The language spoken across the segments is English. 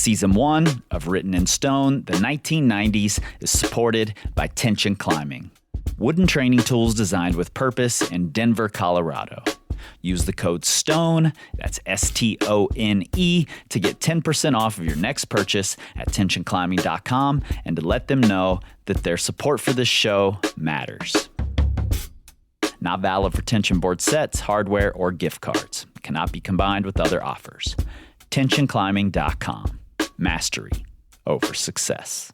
Season 1 of Written in Stone, the 1990s, is supported by Tension Climbing, wooden training tools designed with purpose in Denver, Colorado. Use the code STONE, that's STONE, to get 10% off of your next purchase at tensionclimbing.com and to let them know that their support for this show matters. Not valid for tension board sets, hardware, or gift cards. Cannot be combined with other offers. Tensionclimbing.com. Mastery over success.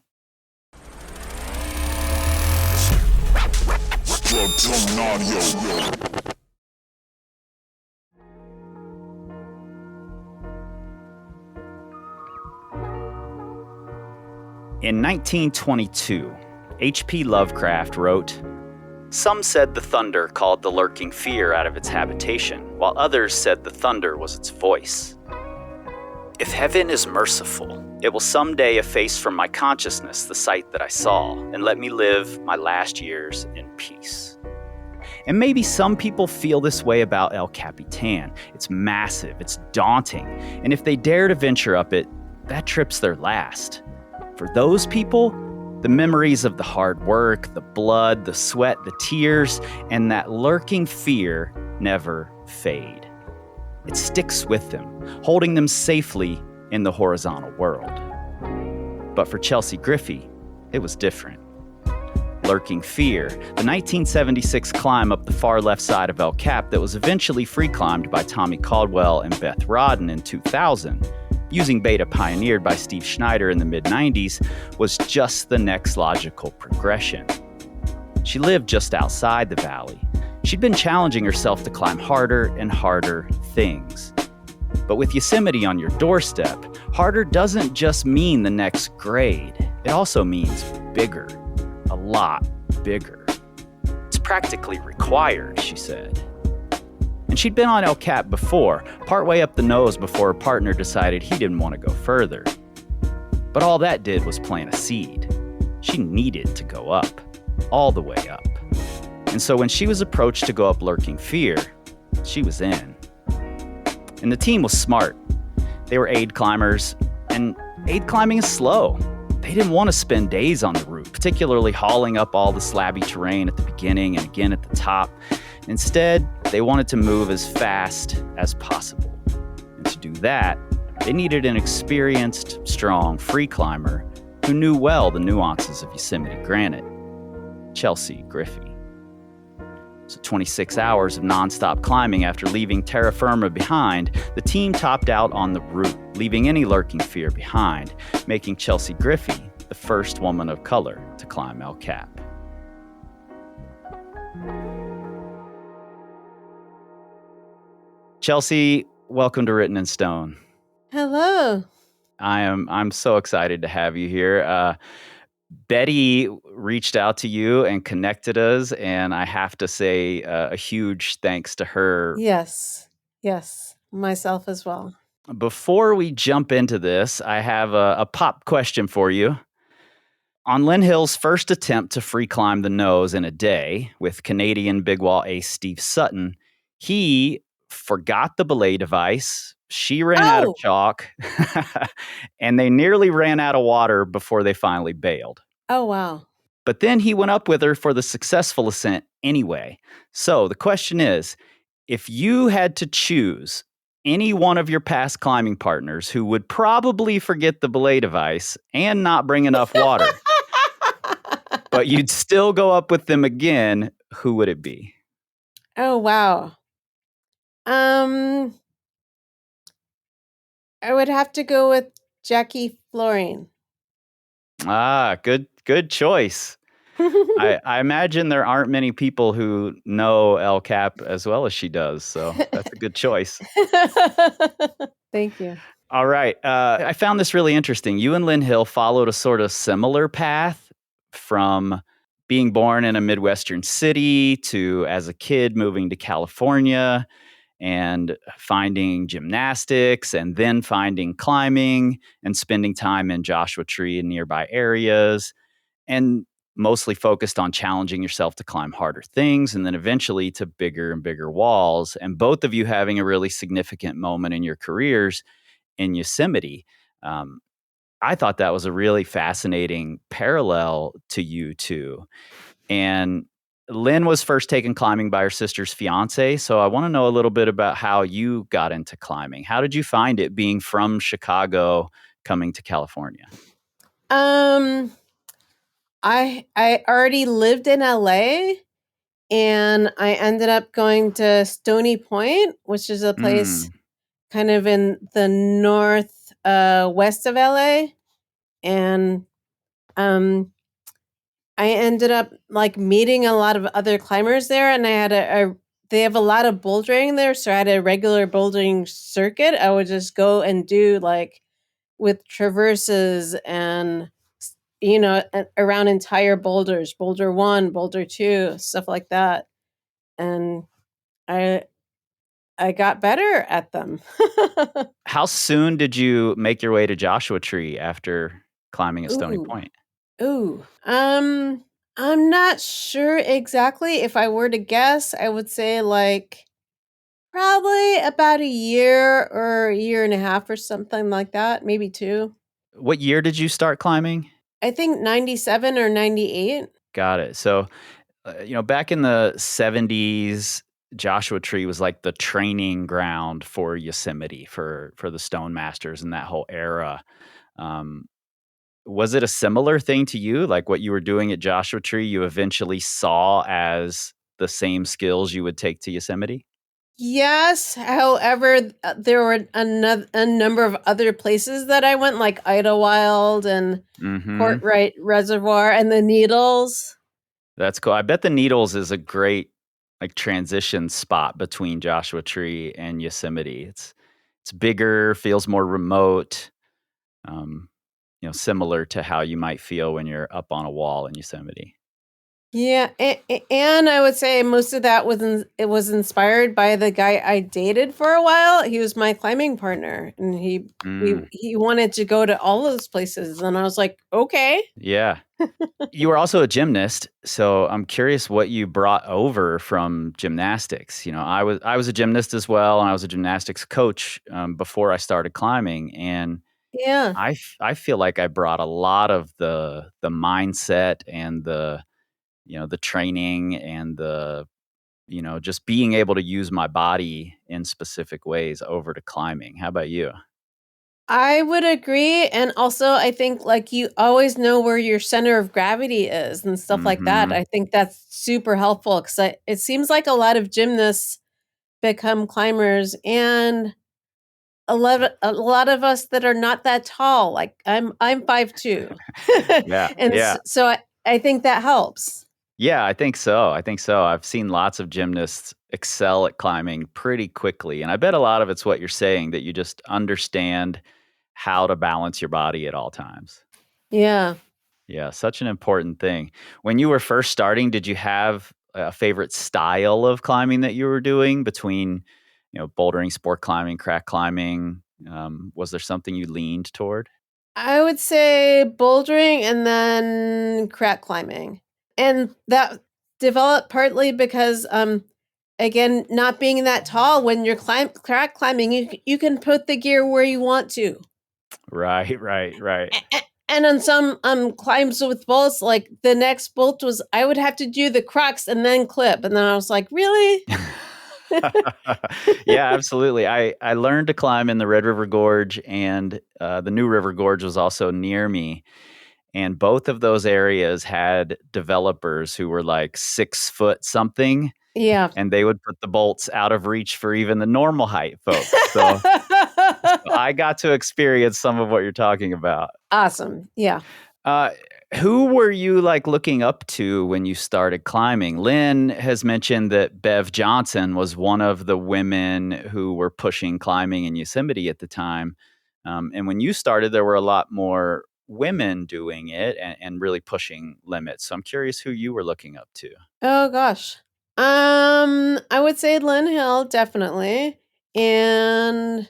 In 1922, H.P. Lovecraft wrote, "Some said the thunder called the lurking fear out of its habitation, while others said the thunder was its voice. If heaven is merciful, it will someday efface from my consciousness the sight that I saw, and let me live my last years in peace." And maybe some people feel this way about El Capitan. It's massive, it's daunting, and if they dare to venture up it, that trip's their last. For those people, the memories of the hard work, the blood, the sweat, the tears, and that lurking fear never fade. It sticks with them, holding them safely in the horizontal world. But for Chelsea Griffie, it was different. Lurking fear, the 1976 climb up the far left side of El Cap that was eventually free climbed by Tommy Caldwell and Beth Rodden in 2000, using beta pioneered by Steve Schneider in the mid-90s, was just the next logical progression. She lived just outside the valley. She'd been challenging herself to climb harder and harder things. But with Yosemite on your doorstep, harder doesn't just mean the next grade. It also means bigger, a lot bigger. It's practically required, she said. And she'd been on El Cap before, partway up the nose before her partner decided he didn't want to go further. But all that did was plant a seed. She needed to go up, all the way up. And so when she was approached to go up Lurking Fear, she was in. And the team was smart. They were aid climbers, and aid climbing is slow. They didn't want to spend days on the route, particularly hauling up all the slabby terrain at the beginning and again at the top. Instead, they wanted to move as fast as possible. And to do that, they needed an experienced, strong free climber who knew well the nuances of Yosemite granite. Chelsea Griffie. So 26 hours of nonstop climbing after leaving terra firma behind, the team topped out on the route, leaving any lurking fear behind, making Chelsea Griffie the first woman of color to climb El Cap. Chelsea, welcome to Written in Stone. Hello. I'm so excited to have you here. Betty reached out to you and connected us, and I have to say a huge thanks to her. Yes, myself as well. Before we jump into this, I have a pop question for you. On Lynn Hill's first attempt to free climb the nose in a day with Canadian big wall ace Steve Sutton, he forgot the belay device. She ran out of chalk, and they nearly ran out of water before they finally bailed. Oh, wow. But then he went up with her for the successful ascent anyway. So the question is, if you had to choose any one of your past climbing partners who would probably forget the belay device and not bring enough water, but you'd still go up with them again, who would it be? Oh, wow. I would have to go with Jackie Florine. Good choice. I imagine there aren't many people who know El Cap as well as she does, so that's a good choice. Thank you. All right. I found this really interesting. You and Lynn Hill followed a sort of similar path from being born in a Midwestern city to, as a kid, moving to California and finding gymnastics and then finding climbing and spending time in Joshua Tree and nearby areas, and mostly focused on challenging yourself to climb harder things and then eventually to bigger and bigger walls. And both of you having a really significant moment in your careers in Yosemite. I thought that was a really fascinating parallel to you two. And Lynn was first taken climbing by her sister's fiance. So I want to know a little bit about how you got into climbing. How did you find it being from Chicago coming to California? Um, I already lived in LA, and I ended up going to Stony Point, which is a place Mm, kind of in the north west of LA. And um I ended up like meeting a lot of other climbers there, and I had they have a lot of bouldering there, so I had a regular bouldering circuit. I would just go and do like with traverses and around entire boulders, boulder 1, boulder 2, stuff like that. And I I got better at them. how soon did you make your way to Joshua Tree after climbing at Stony Ooh. Point? Ooh. I'm not sure exactly. If I were to guess, I would say like probably about a year or a year and a half or something like that, maybe 2. What year did you start climbing? I think 97 or 98. Got it. So, back in the 70s, Joshua Tree was like the training ground for Yosemite for the Stone Masters and that whole era. Um, was it a similar thing to you? Like what you were doing at Joshua Tree, you eventually saw as the same skills you would take to Yosemite? Yes, however, there were a number of other places that I went, like Idlewild and Mhm. Courtright Reservoir and the Needles. That's cool. I bet the Needles is a great, like, transition spot between Joshua Tree and Yosemite. It's bigger, feels more remote, um, similar to how you might feel when you're up on a wall in Yosemite. Yeah, and I would say most of that it was inspired by the guy I dated for a while. He was my climbing partner, and Mm, he wanted to go to all those places, and I was like, okay. yeah. You were also a gymnast, so I'm curious what you brought over from gymnastics. I was a gymnast as well, and I was a gymnastics coach before I started climbing, and Yeah. I feel like I brought a lot of the mindset and the training and just being able to use my body in specific ways over to climbing. How about you? I would agree, and also I think, like, you always know where your center of gravity is and stuff like that. Mhm. I think that's super helpful because it seems like a lot of gymnasts become climbers, and a lot of us that are not that tall, like, I'm 5'2", Yeah, and yeah. so I think that helps. Yeah, I think so. I think so. I've seen lots of gymnasts excel at climbing pretty quickly, and I bet a lot of it's what you're saying, that you just understand how to balance your body at all times. Yeah. Yeah, such an important thing. When you were first starting, did you have a favorite style of climbing that you were doing between, bouldering, sport climbing, crack climbing? Was there something you leaned toward? I would say bouldering and then crack climbing. And that developed partly because, again, not being that tall, when you're crack climbing, you can put the gear where you want to. Right, right, right. And on some climbs with bolts, like the next bolt was, I would have to do the crux and then clip. And then I was like, really? Yeah, absolutely. I learned to climb in the Red River Gorge, and the New River Gorge was also near me. And both of those areas had developers who were like 6 foot something, Yeah. and they would put the bolts out of reach for even the normal height folks. So I got to experience some of what you're talking about. Awesome. Yeah. Uh, who were you like looking up to when you started climbing? Lynn has mentioned that Bev Johnson was one of the women who were pushing climbing in Yosemite at the time. And when you started, there were a lot more women doing it and really pushing limits. So I'm curious who you were looking up to. Oh gosh. I would say Lynn Hill, definitely. And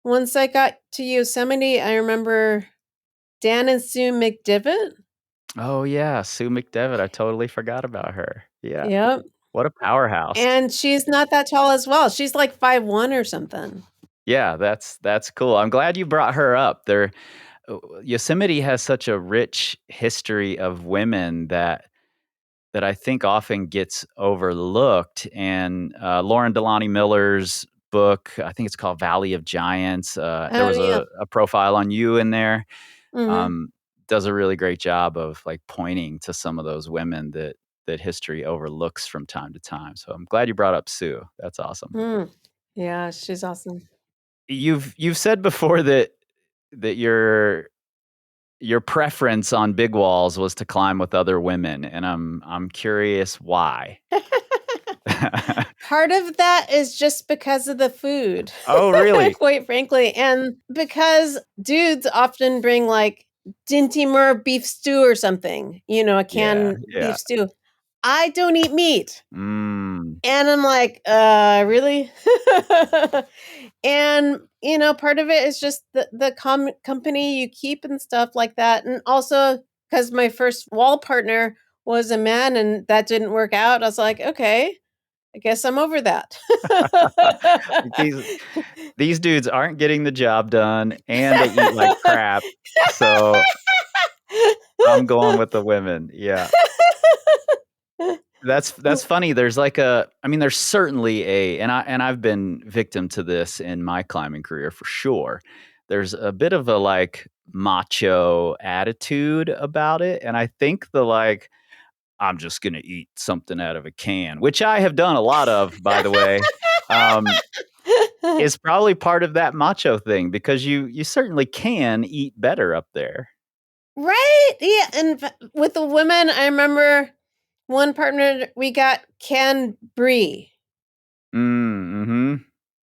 once I got to Yosemite, I remember Dan and Sue McDivitt. Oh, yeah. Sue McDevitt. I totally forgot about her. Yeah. Yep. What a powerhouse. And she's not that tall as well. She's like 5'1" or something. Yeah, that's cool. I'm glad you brought her up. Yosemite has such a rich history of women that I think often gets overlooked. And Lauren Delany Miller's book, I think it's called Valley of Giants. There Oh, was yeah. a profile on you in there. Mhm. Does a really great job of like pointing to some of those women that history overlooks from time to time. So I'm glad you brought up Sue. That's awesome. Mm. Yeah, she's awesome. You've said before that your preference on big walls was to climb with other women, and I'm curious why. Part of that is just because of the food, Oh, really? quite frankly, and because dudes often bring, like, Dinty beef stew or something, a Yeah, canned yeah. beef stew. I don't eat meat, Mm. and I'm like, really?" And, part of it is just the company you keep and stuff like that, and also because my first wall partner was a man and that didn't work out, I was like, "Okay, I guess I'm over that." These these dudes aren't getting the job done, and they eat like crap, so I'm going with the women. Yeah. That's funny. There's like I mean, there's certainly and I've been victim to this in my climbing career for sure. There's a bit of a like macho attitude about it. And I think the like, I'm just gonna eat something out of a can, which I have done a lot of, by the way, um, is probably part of that macho thing because you certainly can eat better up there. Right? Yeah, and with the women, I remember one partner, we got canned brie. Mm-hmm.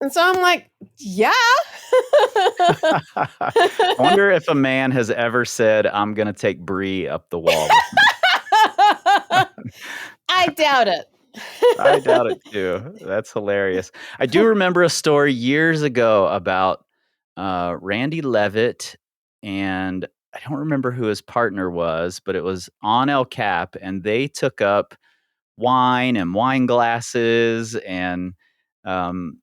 And so I'm like, "Yeah." I wonder if a man has ever said, "I'm gonna take Brie up the wall with me." I doubt it. I doubt it too. That's hilarious. I do remember a story years ago about Randy Levitt, and I don't remember who his partner was, but it was on El Cap, and they took up wine and wine glasses um,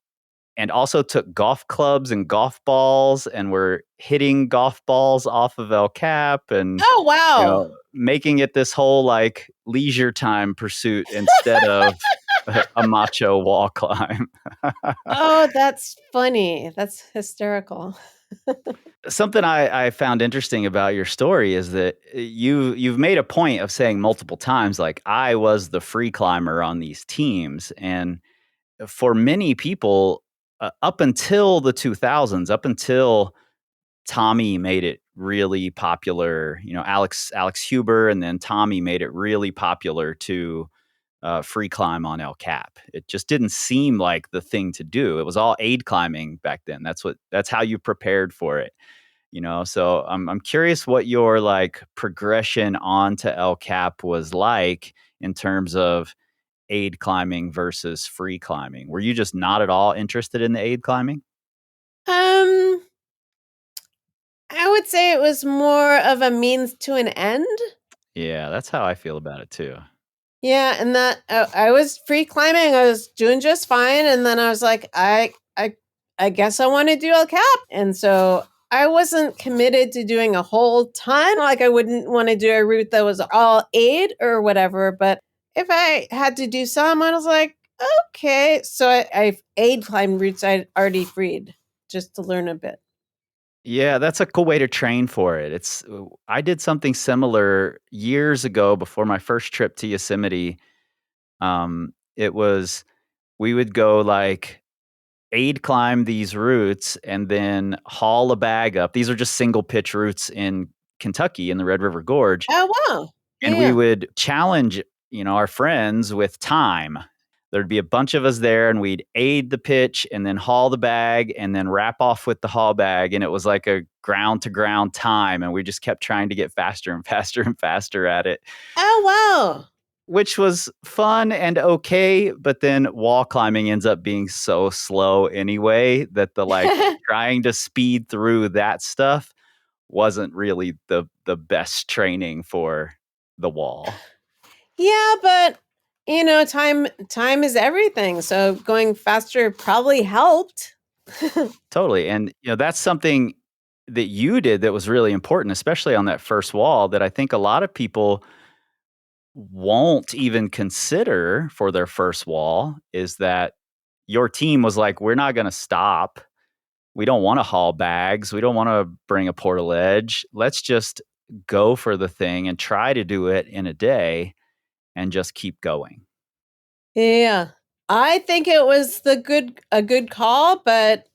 and also took golf clubs and golf balls and were hitting golf balls off of El Cap and, Oh, wow. making it this whole like leisure time pursuit instead of a macho wall climb. Oh, that's funny. That's hysterical. Something I found interesting about your story is that you've made a point of saying multiple times, like, I was the free climber on these teams. And for many people, up until the 2000s, up until Tommy made it really popular. Alex Huber and then Tommy made it really popular to free climb on El Cap. It just didn't seem like the thing to do. It was all aid climbing back then. That's how you prepared for it. So I'm curious what your like progression onto El Cap was like in terms of aid climbing versus free climbing. Were you just not at all interested in the aid climbing? Um, I would say it was more of a means to an end. Yeah, that's how I feel about it too. Yeah, and that I was free climbing. I was doing just fine, and then I was like, I guess I want to do El Cap, and so I wasn't committed to doing a whole ton. Like I wouldn't want to do a route that was all aid or whatever. But if I had to do some, I was like, okay. So I aid climbed routes I'd already freed just to learn a bit. Yeah, that's a cool way to train for it. I did something similar years ago before my first trip to Yosemite. It was we would go like aid climb these routes and then haul a bag up. These are just single pitch routes in Kentucky in the Red River Gorge, Oh wow, and we yeah. would challenge, our friends with time. There'd be a bunch of us there and we'd aid the pitch and then haul the bag and then wrap off with the haul bag. And it was like a ground to ground time. And we just kept trying to get faster and faster and faster at it, Oh which was fun and okay. But then wall climbing ends up being so slow anyway that the like wow. trying to speed through that stuff wasn't really the best training for the wall. Yeah, but time is everything. So going faster probably helped. Totally. And that's something that you did that was really important, especially on that first wall, that I think a lot of people won't even consider for their first wall, is that your team was like, we're not going to stop. We don't want to haul bags. We don't want to bring a portal edge. Let's just go for the thing and try to do it in a day and just keep going. Yeah. I think it was a good call, but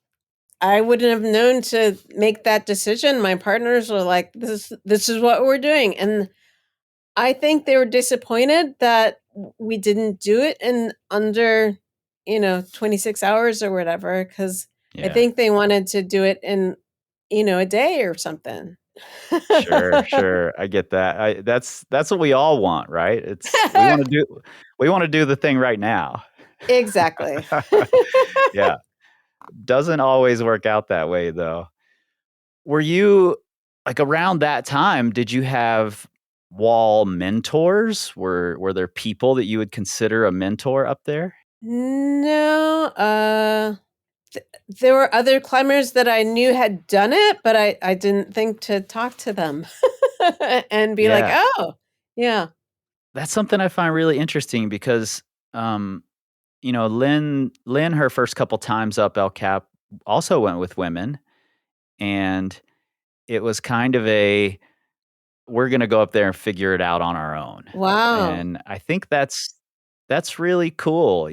I wouldn't have known to make that decision. My partners were like, this is what we're doing. And I think they were disappointed that we didn't do it in under, 26 hours or whatever, because I Yeah. think they wanted to do it in, a day or something. Sure, sure. I get that. That's what we all want, right? It's we want to do the thing right now. Exactly. Yeah. Doesn't always work out that way though. Were you like around that time, did you have wall mentors? Were there people that you would consider a mentor up there? No, there were other climbers that I knew had done it, but I didn't think to talk to them and be like, Yeah. "Oh, yeah." That's something I find really interesting because um Lynn, her first couple times up El Cap also went with women, and it was kind of we're gonna go up there and figure it out on our own. Wow. And I think that's really cool,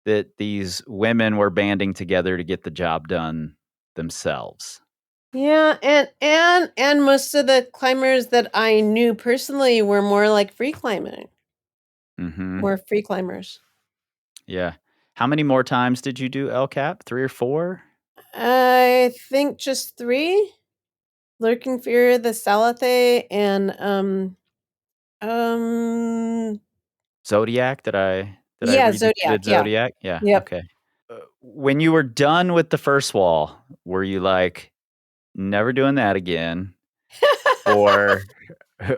that these women were banding together to get the job done themselves. Yeah, and most of the climbers that I knew personally were more like Mhm. more free climbers. Yeah. How many more times did you do El Cap? 3 or 4? I think just 3, Lurking Fear, the Salate, and, um Zodiac? Did I yeah, read that you Zodiac, did yeah. Zodiac? Yeah, Yep. okay. When you were done with the first wall, were you like, "Never doing that again," or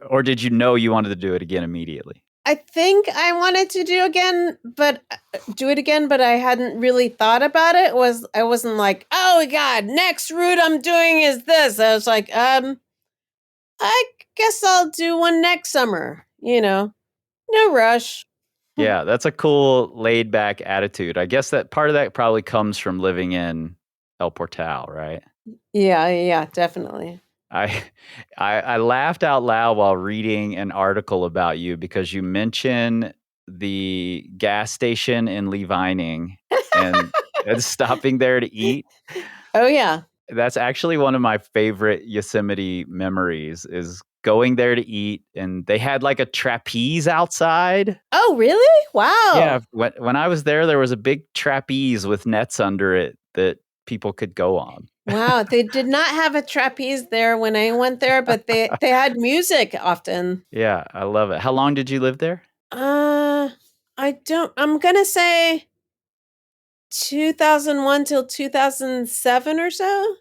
or did you know you wanted to do it again immediately? I think I wanted to do it again, but I hadn't really thought about it. I wasn't like, "Oh god, next route I'm doing is this." I was like, I guess I'll do one next summer, No rush." Yeah, that's a cool laid back attitude. I guess that part of that probably comes from living in El Portal, right? Yeah, yeah, definitely. I I laughed out loud while reading an article about you because you mention the gas station in Lee Vining and stopping there to eat. Oh, yeah. That's actually one of my favorite Yosemite memories is going there to eat, and they had, like, a trapeze outside. Oh, really? Yeah, Wow. when I was there was a big trapeze with nets under it that people could go on. Wow, they did not have a trapeze there when I went there, but they had music often. Yeah, I love it. How long did you live there? Uh, I'm gonna say 2001 till 2007 or so,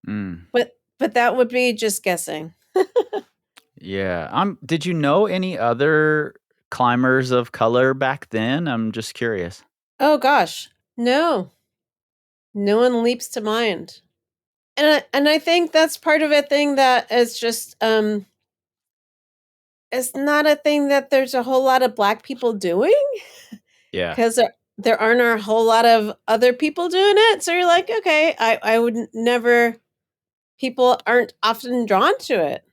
Mm, but that would be just guessing. yeah, did you know any other climbers of color back then? I'm just curious. Oh gosh, no. No one leaps to mind. And I think that's part of a thing that is just, it's not a thing that there's a whole lot of Black people doing, Yeah, 'cause there aren't a whole lot of other people doing it, so you're like, "Okay, I would never." People aren't often drawn to it.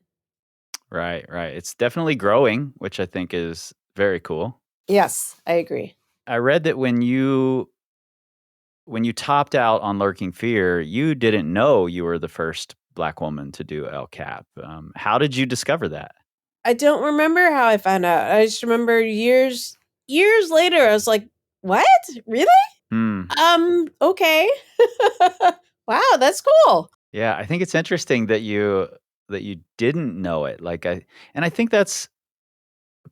right, right. It's definitely growing, which I think is very cool. Yes, I agree. I read that when you topped out on Lurking Fear, you didn't know you were the first Black woman to do El Cap. How did you discover that? I don't remember how I found out. I just remember years later, I was like, "What? Really? Hmm. Okay." Wow, that's cool. Yeah, I think it's interesting that you didn't know it. I think that's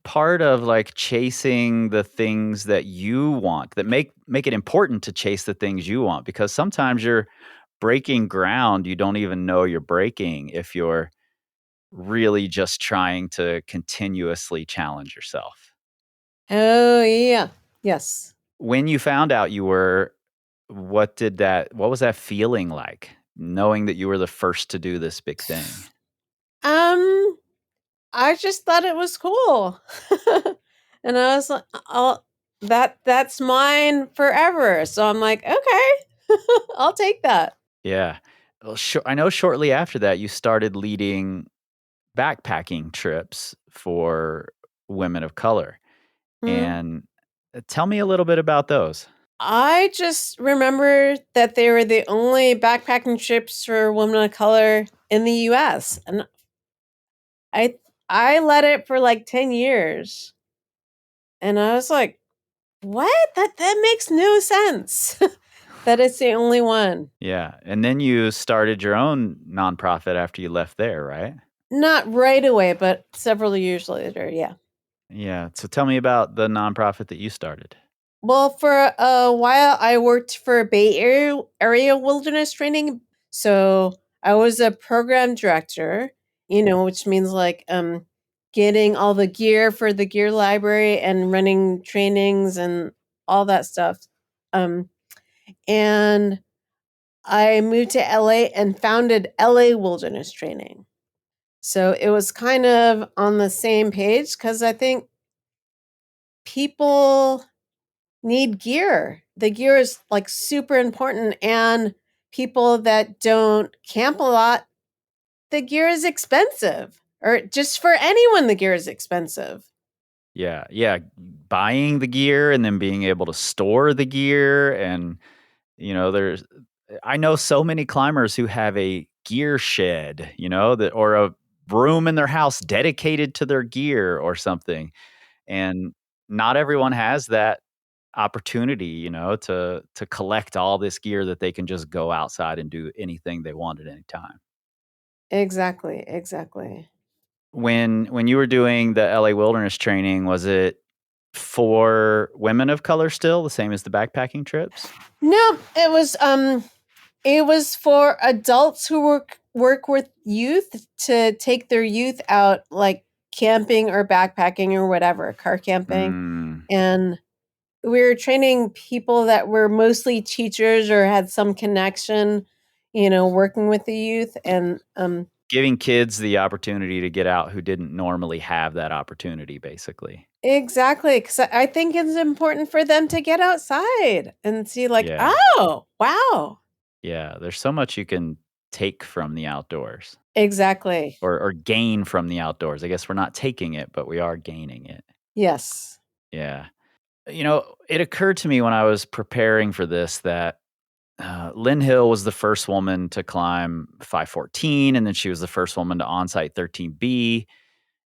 part of like chasing the things that you want that make it important to chase the things you want because sometimes you're breaking ground you don't even know you're breaking if you're really just trying to continuously challenge yourself. Oh, yeah. Yes. When you found out you were, what was that feeling like? knowing that you were the first to do this big thing? I just thought it was cool. And I was like, that's mine forever. So I'm like, okay, I'll take that. Yeah. Well, I know shortly after that, you started leading backpacking trips for women of color. Mm. And tell me a little bit about those. I just remember that they were the only backpacking trips for women of color in the US. And I I led it for like 10 years. And I was like, what? That makes no sense. That it's the only one. Yeah. And then you started your own nonprofit after you left there, right? Not right away, but several years later, yeah. Yeah. So tell me about the nonprofit that you started. Well, for a while, I worked for Bay Area Wilderness Training. So I was a program director, which means like getting all the gear for the gear library and running trainings and all that stuff. Um, and I moved to LA and founded LA Wilderness Training. So it was kind of on the same page because I think people need gear. The gear is like super important, and people that don't camp a lot, the gear is expensive. Or just for anyone, the gear is expensive. Yeah. Yeah. Buying the gear and then being able to store the gear. And, I know so many climbers who have a gear shed, or a room in their house dedicated to their gear or something. And not everyone has that opportunity, to collect all this gear that they can just go outside and do anything they want at any time. Exactly, exactly. When you were doing the LA wilderness training, was it for women of color still, the same as the backpacking trips? No, it was for adults who work with youth to take their youth out like camping or backpacking or whatever, car camping. Mm, And we were training people that were mostly teachers or had some connection, working with the youth. And giving kids the opportunity to get out who didn't normally have that opportunity, basically. exactly, because I think it's important for them to get outside and see, like, Yeah. oh, wow. Yeah, there's so much you can take from the outdoors Exactly. or gain from the outdoors. I guess we're not taking it, but we are gaining it. Yes. Yeah. It occurred to me when I was preparing for this that Lynn Hill was the first woman to climb 514, and then she was the first woman to onsite 13B.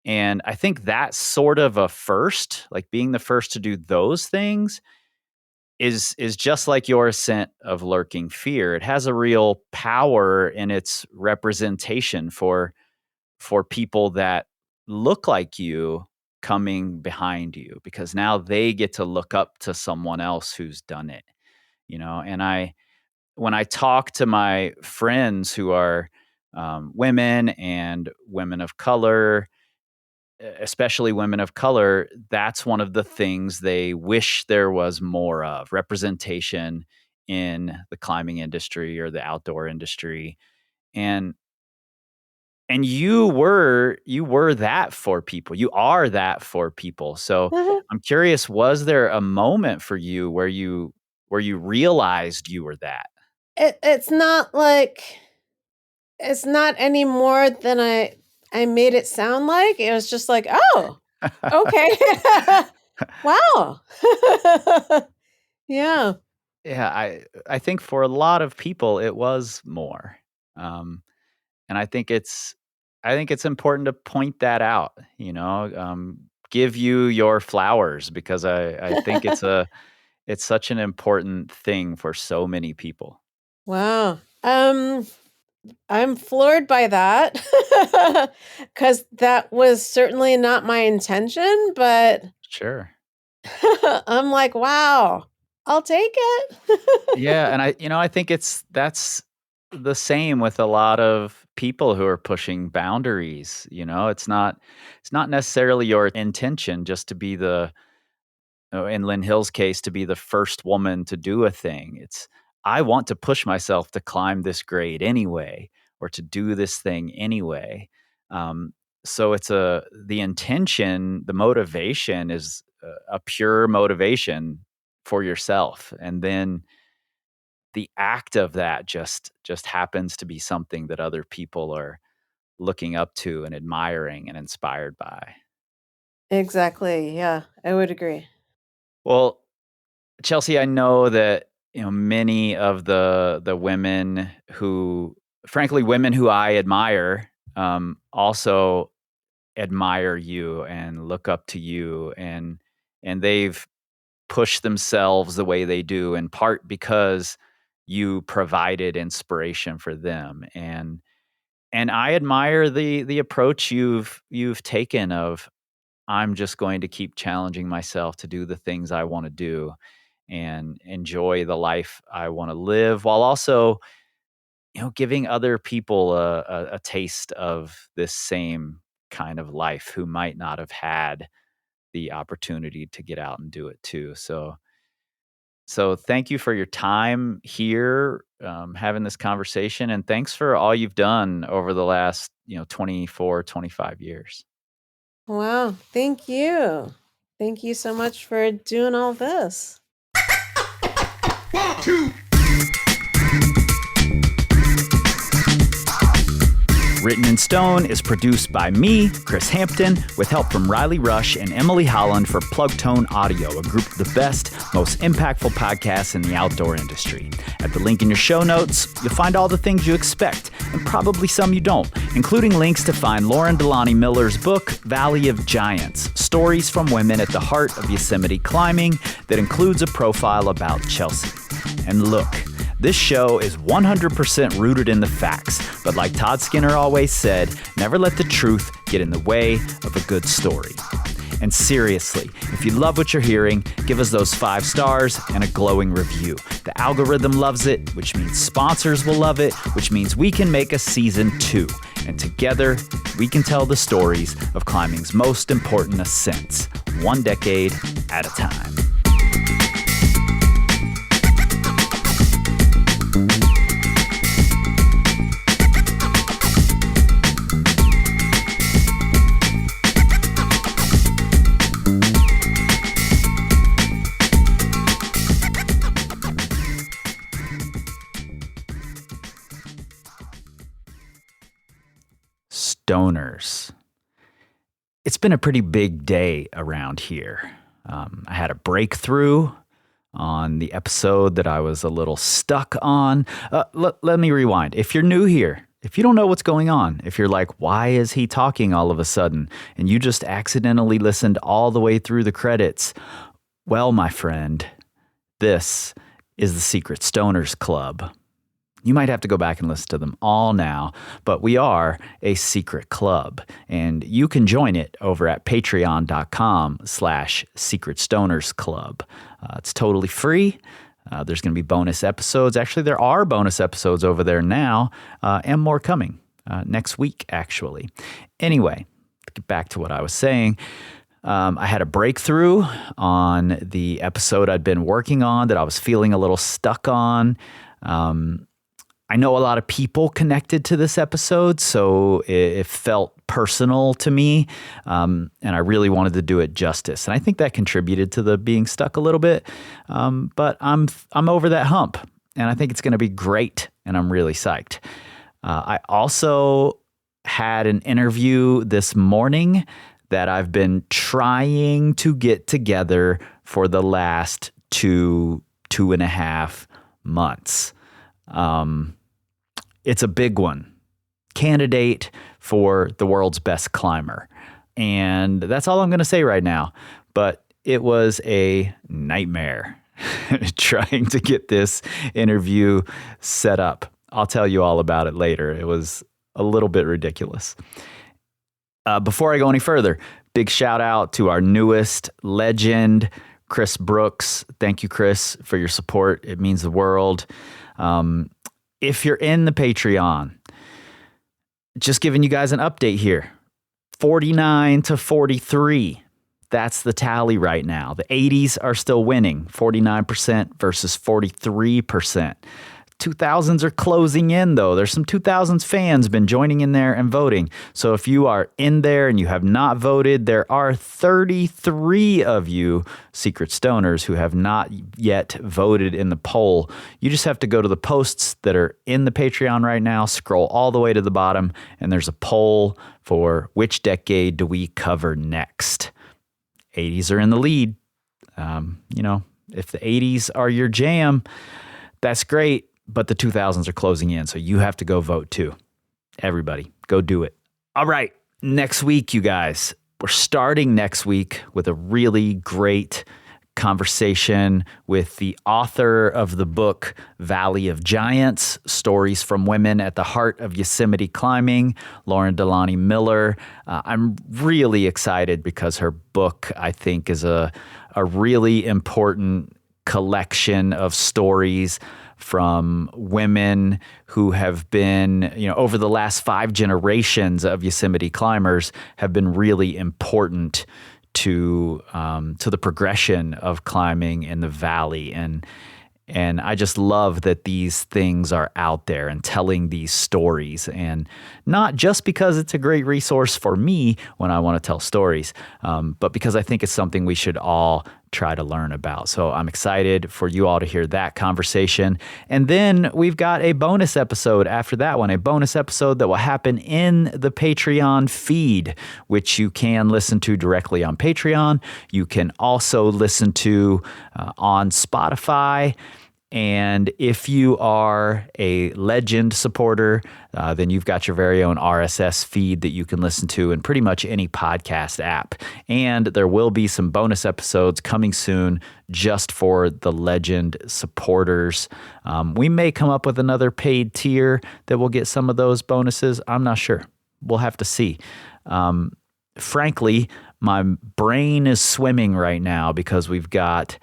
And I think that's sort of a first, like being the first to do those things is just like your ascent of lurking fear. It has a real power in its representation for people that look like you coming behind you, because now they get to look up to someone else who's done it, and when I talk to my friends who are women and women of color, especially women of color, that's one of the things they wish there was more of representation in the climbing industry or the outdoor industry. And you were that for people. You are that for people. So Mhm. I'm curious, was there a moment for you where you realized you were that? It's not like it's not any more than I made it sound like. It was just like, oh, okay. Wow. Yeah. Yeah, I think for a lot of people it was more. Um, and I think it's important to point that out, give you your flowers, because I think it's such an important thing for so many people. Wow. I'm floored by that because that was certainly not my intention, but Sure. I'm like, wow, I'll take Yeah, it. and I think that's the same with a lot of people who are pushing boundaries, it's not necessarily your intention just to be in Lynn Hill's case, to be the first woman to do a thing. It's I want to push myself to climb this grade anyway, or to do this thing anyway. So it's the intention, the motivation is a pure motivation for yourself. And then the act of that just happens to be something that other people are looking up to and admiring and inspired by. Exactly. Yeah, I would agree. Well, Chelsea, I know that many of the women who, frankly, women who I admire, also admire you and look up to you, and they've pushed themselves the way they do in part because you provided inspiration for them. And I admire the approach you've taken of, I'm just going to keep challenging myself to do the things I want to do and enjoy the life I want to live, while also, giving other people a taste of this same kind of life who might not have had the opportunity to get out and do it too. So thank you for your time here, having this conversation, and thanks for all you've done over the last 24, 25 years. Wow. Thank you. Thank you so much for doing all this. Written in Stone is produced by me, Chris Hampton, with help from Riley Rush and Emily Holland for Plugtone Audio, a group of the best, most impactful podcasts in the outdoor industry. At the link in your show notes, you'll find all the things you expect, and probably some you don't, including links to find Lauren Delani Miller's book, Valley of Giants, Stories from Women at the Heart of Yosemite Climbing, that includes a profile about Chelsea. And look, this show is 100% rooted in the facts, but like Todd Skinner always said, never let the truth get in the way of a good story. And seriously, if you love what you're hearing, give us those 5 stars and a glowing review. The algorithm loves it, which means sponsors will love it, which means we can make a season 2. And together, we can tell the stories of climbing's most important ascents, one decade at a time. Stoners. It's been a pretty big day around here. I had a breakthrough on the episode that I was a little stuck on. Let me rewind. If you're new here, if you don't know what's going on, if you're like, why is he talking all of a sudden? And you just accidentally listened all the way through the credits. Well, my friend, this is the Secret Stoners Club. You might have to go back and listen to them all now, but we are a secret club, and you can join it over at patreon.com/Secret Stoners Club. It's totally free. There's going to be bonus episodes. Actually, there are bonus episodes over there now, and more coming next week, actually. Anyway, to get back to what I was saying, I had a breakthrough on the episode I'd been working on that I was feeling a little stuck on. I know a lot of people connected to this episode, so it felt personal to me, and I really wanted to do it justice. And I think that contributed to the being stuck a little bit, but I'm over that hump, and I think it's going to be great, and I'm really psyched. I also had an interview this morning that I've been trying to get together for the last 2.5 months. It's a big one. Candidate for the world's best climber. And that's all I'm going to say right now. But it was a nightmare trying to get this interview set up. I'll tell you all about it later. It was a little bit ridiculous. Before I go any further, big shout out to our newest legend, Chris Brooks. Thank you, Chris, for your support. It means the world. If you're in the Patreon, just giving you guys an update here. 49 to 43. That's the tally right now. The 80s are still winning, 49% versus 43%. 2000s are closing in, though. There's some 2000s fans been joining in there and voting. So if you are in there and you have not voted, there are 33 of you secret stoners who have not yet voted in the poll. You just have to go to the posts that are in the Patreon right now, scroll all the way to the bottom, and there's a poll for which decade do we cover next. 80s are in the lead. If the 80s are your jam, that's great. But the 2000s are closing in, so you have to go vote too. Everybody, go do it. All right, next week, you guys. We're starting next week with a really great conversation with the author of the book, Valley of Giants, Stories from Women at the Heart of Yosemite Climbing, Lauren Delani Miller. I'm really excited because her book, I think, is a really important collection of stories from women who have been, over the last 5 generations of Yosemite climbers have been really important to the progression of climbing in the valley. And I just love that these things are out there and telling these stories, and not just because it's a great resource for me when I want to tell stories, but because I think it's something we should all try to learn about. So I'm excited for you all to hear that conversation. And then we've got a bonus episode after that one, a bonus episode that will happen in the Patreon feed, which you can listen to directly on Patreon. You can also listen to on Spotify. And if you are a Legend supporter, then you've got your very own RSS feed that you can listen to in pretty much any podcast app. And there will be some bonus episodes coming soon just for the Legend supporters. We may come up with another paid tier that will get some of those bonuses. I'm not sure. We'll have to see. Frankly, my brain is swimming right now because we've got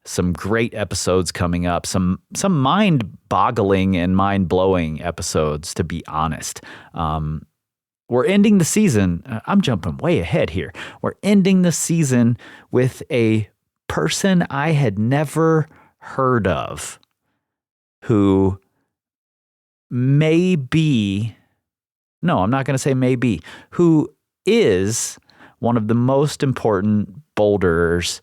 some great episodes coming up, some mind-boggling and mind-blowing episodes, to be honest. We're ending the season. I'm jumping way ahead here. We're ending the season with a person I had never heard of who may be, no, I'm not going to say maybe, who is one of the most important boulderers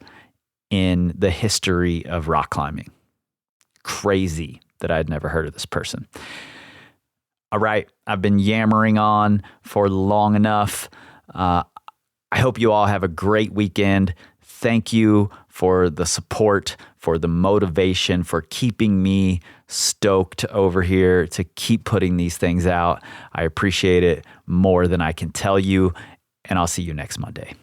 in the history of rock climbing. Crazy that I'd never heard of this person. All right, I've been yammering on for long enough. I hope you all have a great weekend. Thank you for the support, for the motivation, for keeping me stoked over here to keep putting these things out. I appreciate it more than I can tell you, and I'll see you next Monday.